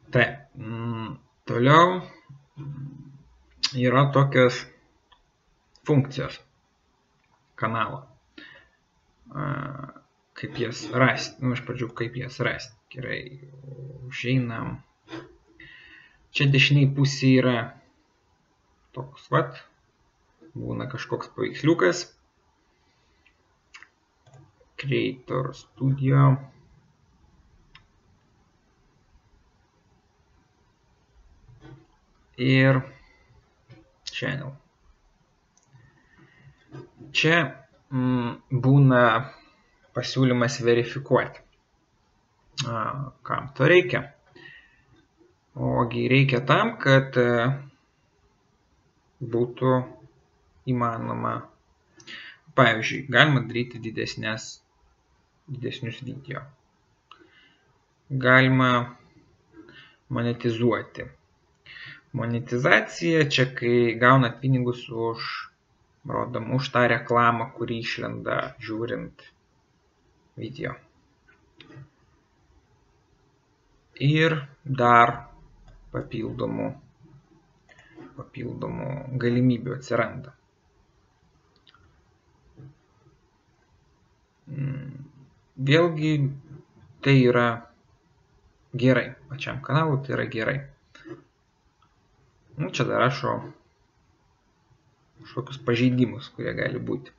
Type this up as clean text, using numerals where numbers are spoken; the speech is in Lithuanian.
Taip, toliau yra tokios funkcijos kanalo. Kaip jas rasti. Iš pradžių kaip jas rasti. Gerai, užeinam. Čia dešiniai pusėje yra toks vat. Būna kažkoks paveiksliukas. Creator Studio. Ir Channel. Čia būna pasiūlymas verifikuoti. Kam to reikia? Ogi reikia tam, kad būtų įmanoma. Pavyzdžiui, galima daryti didesnius video. Galima monetizuoti. Monetizacija čia, kai gaunat pinigus už tą reklamą, kuri išlenda žiūrint video. Ir dar papildomų galimybių atsiranda. Vėlgi tai yra gerai. Pačiam kanalui tai yra gerai. Čia dar rašo kažkokius pažeidimus, kurie gali būti.